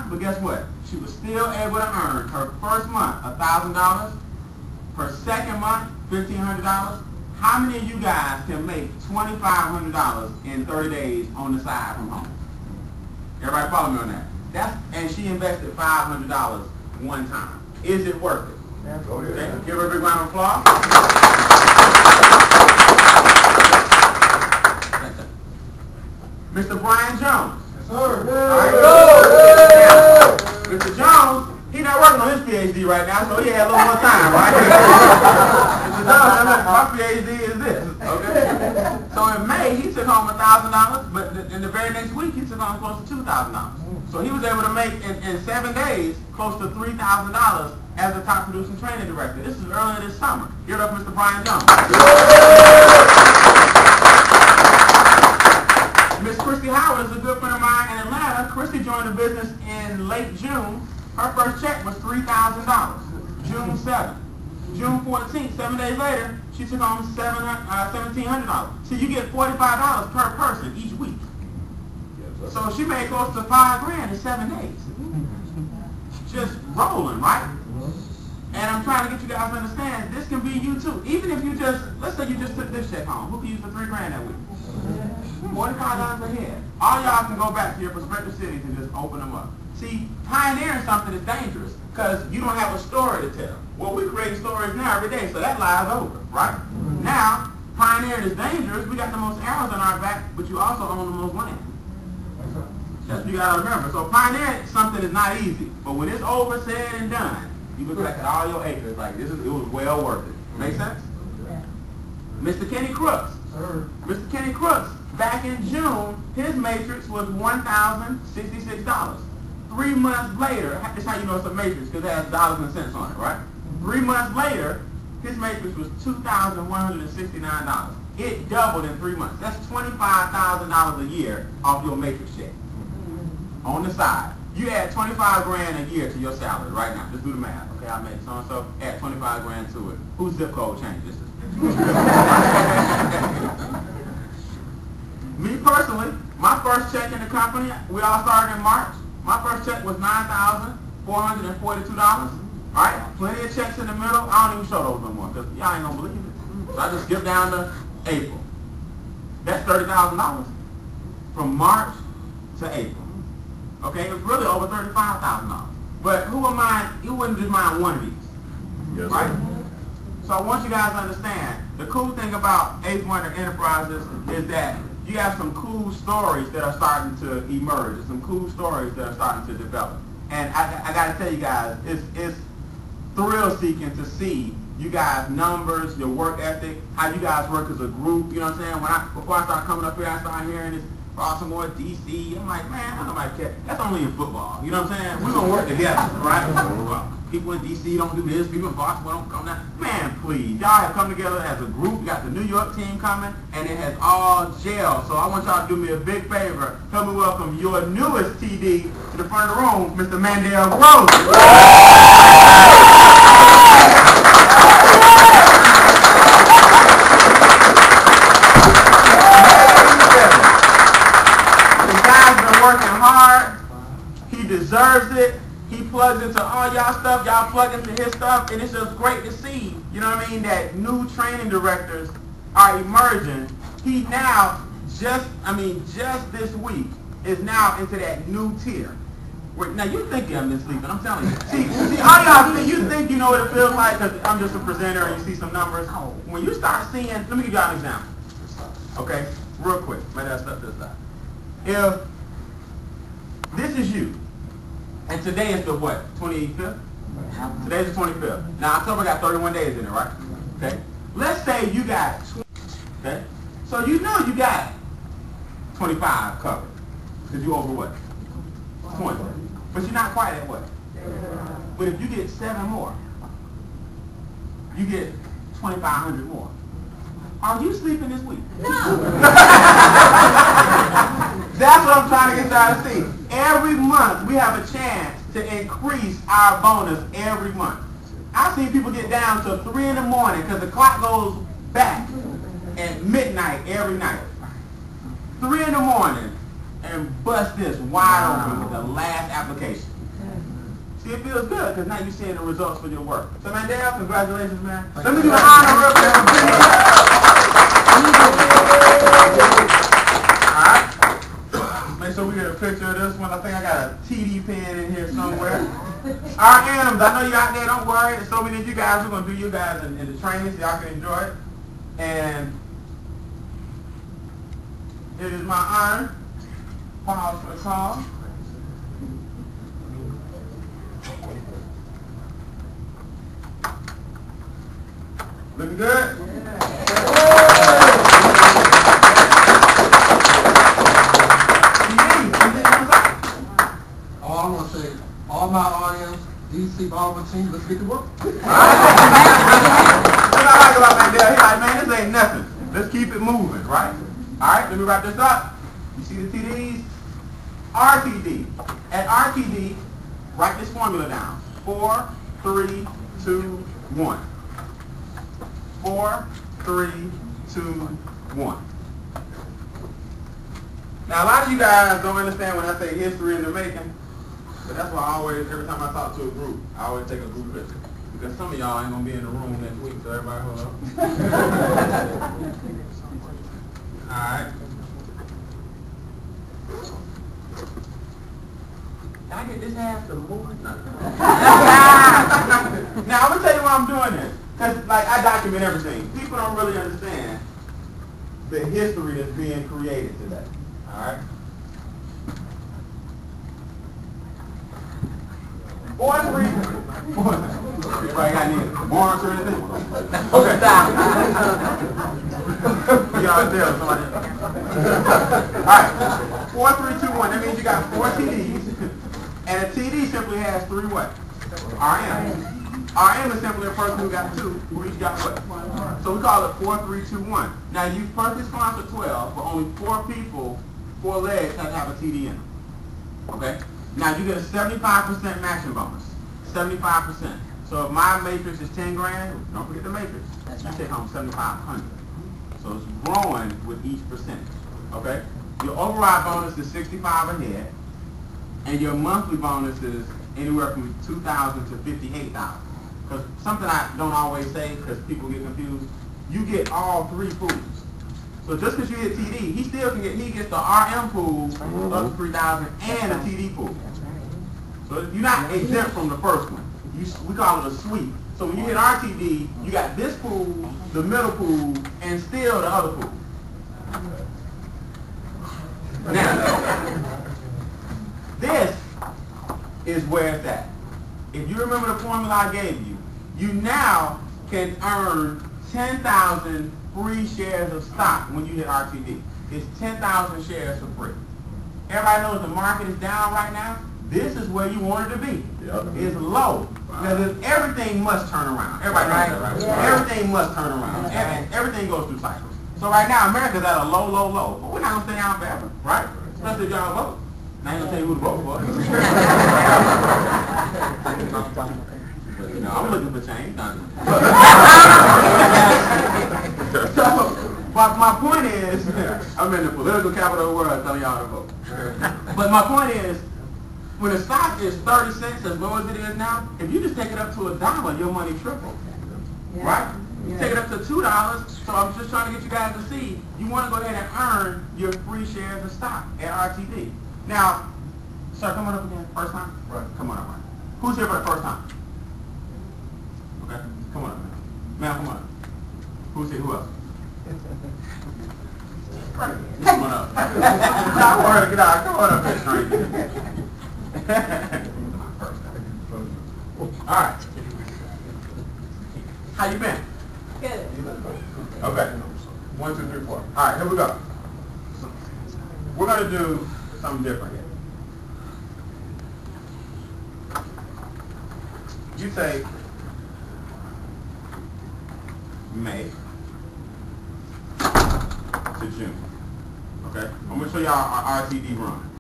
month, but guess what? She was still able to earn her first month $1,000, her second month $1,500. How many of you guys can make $2,500 in 30 days on the side from home? Everybody follow me on that? And she invested $500 one time. Is it worth it? Okay. Give her a big round of applause. Mr. Brian Jones. Yes, sir. Now, Mr. Jones, he's not working on his PhD right now, so he had a little more time, right? Mr. Jones, my PhD is this. Okay. So in May, he took home $1,000, but in the very next week, he took home close to $2,000. So he was able to make, in 7 days, close to $3,000 as a top producing training director. This is earlier this summer. Give it up, Mr. Brian Jones. Miss Christy Howard is a good friend of mine in Atlanta. Christy joined the business in late June. Her first check was $3,000. June 7th. June 14th, 7 days later, she took home $1,700. So you get $45 per person each week. So she made close to $5,000 in 7 days. Just rolling, right? And I'm trying to get you guys to understand, this can be you too. Even if you just, let's say you just took this check home. Who can use for $3,000 that week? $45 a head. All y'all can go back to your prospective cities and just open them up. See, pioneering something is dangerous because you don't have a story to tell. Well, we create stories now every day, so that lie's over, right? Now, pioneering is dangerous. We got the most arrows on our back, but you also own the most land. That's what you got to remember. So pioneering something is not easy, but when it's over, said, and done, you look back at all your acres like it was well worth it. Make sense? Mr. Kenny Crooks. Mr. Kenny Crooks, back in June, his matrix was $1,066. 3 months later, that's how you know it's a matrix, because it has dollars and cents on it, right? 3 months later, his matrix was $2,169. It doubled in 3 months. That's $25,000 a year off your matrix check. On the side. You add $25,000 a year to your salary right now. Just do the math. Okay, I made so-and-so, add $25,000 to it. Whose zip code changed this? Me personally, my first check in the company, we all started in March. My first check was $9,442. All right, plenty of checks in the middle. I don't even show those no more because y'all ain't gonna believe it. So I just skip down to April. That's $30,000 from March to April. Okay, it was really over $35,000. But who wouldn't just mind one of these? Yes, right? So I want you guys to understand, the cool thing about 8th Wonder Enterprises is that you have some cool stories that are starting to emerge, and some cool stories that are starting to develop. And I got to tell you guys, it's thrill-seeking to see you guys' numbers, your work ethic, how you guys work as a group. You know what I'm saying? Before I start coming up here, I start hearing this Baltimore, D.C. I'm like, man, I don't like that. That's only in football. You know what I'm saying? We're going to work together, right? People in D.C. don't do this. People in Baltimore don't come down. Man, please. Y'all have come together as a group. You got the New York team coming, and it has all gelled. So I want y'all to do me a big favor. Help me welcome your newest TD to the front of the room, Mr. Mandel Gross. Working hard, he deserves it. He plugs into all y'all stuff, y'all plug into his stuff, and it's just great to see, you know what I mean, that new training directors are emerging. He now, just this week, is now into that new tier. Now you think I've been sleeping, I'm telling you. See, all y'all think, you think you know what it feels like because I'm just a presenter and you see some numbers. When you start seeing, let me give y'all an example. Okay, real quick, let that stuff this out. If this is you, and today is the what, 25th? Today's the 25th. Now October got 31 days in it, right? Okay. Let's say you got 20, okay? So you know you got 25 covered, because you over what? 20. But you're not quite at what? But if you get 7 more, you get 2,500 more. Are you sleeping this week? No. That's what I'm trying to get y'all to see. Every month we have a chance to increase our bonus every month. I've seen people get down to 3 in the morning because the clock goes back at midnight every night. 3 in the morning and bust this wide open with the last application. See, it feels good because now you're seeing the results for your work. So, Mandel, congratulations, man. Let me do the honor real quick. Alright. Make sure we get a picture of this one. I think I got a TD pen in here somewhere. Alright, Adams, I know you out there. Don't worry. There's so many of you guys. We're going to do you guys in the training so y'all can enjoy it. And it is my honor. Pause for the call. Looking good? All I want to say, all my audience, DC ball machine, let's get to work. What I like about Mandel, he's like, man, this ain't nothing. Let's keep it moving, right? Alright, let me wrap this up. You see the TDs? RTD. At RTD, write this formula down. 4, 3, 2, 1. 4, 3, 2, 1. Now, a lot of you guys don't understand when I say history in the making, but that's why I always, every time I talk to a group, I always take a group picture. Because some of y'all ain't going to be in the room next week, so everybody hold up. Alright. Can I get this half to move? Now, I'm going to tell you why I'm doing this. Because, like, I document everything. People don't really understand the history that's being created today. Alright? 4, 3, 4. Everybody got any warrants or anything? Okay. Y'all tell somebody. Alright. 4, 3, 2, 1. That means you got 4 TDs. And a TD simply has 3 what? RM. RM is simply a person who got 2, who each got what? So we call it 4, 3, 2, 1. Now you first sponsor 12, but only 4 people, 4 legs have to have a TD in them. Okay? Now you get a 75% matching bonus. 75%. So if my matrix is 10 grand, don't forget the matrix. You take home 7,500. So it's growing with each percentage. Okay? Your override bonus is 65 a head, and your monthly bonus is anywhere from 2,000 to 58,000. Because something I don't always say, because people get confused, you get all 3 pools. So just because you hit TD, he still can get, he gets the RM pool up to 3,000 and a TD pool. So you're not exempt from the first one. We call it a sweep. So when you hit RTD, you got this pool, the middle pool, and still the other pool. Now, this is where it's at. If you remember the formula I gave you, you now can earn 10,000 free shares of stock when you hit RTD. It's 10,000 shares for free. Everybody knows the market is down right now. This is where you want it to be. It's low. Because everything must turn around. Everybody knows that, right? Yeah. Everything must turn around. Everything goes through cycles. So right now, America's at a low, low, low. But we're not going to stay down forever, right? Especially if y'all vote. Now I ain't going to tell you who to vote for. You know, I'm looking for change. So, my point is, I'm in the political capital of the world telling y'all to vote. But my point is, when the stock is 30 cents, as low as it is now, if you just take it up to $1, your money tripled. Yeah. Right? You take it up to $2, so I'm just trying to get you guys to see, you want to go ahead and earn your free shares of stock at RTD. Now, sir, come on up again. First time? Right. Come on up, right. Who's here for the first time? Okay, come on up, man. Ma'am, come on up. Who's here? Who else? Right. Come on up. Not worried to get out. Come on up here, stranger. All right. How you been? Good. Okay. 1, 2, 3, 4. All right, here we go. We're going to do something different here. You take May to June. Okay? I'm going to show y'all our RTD run.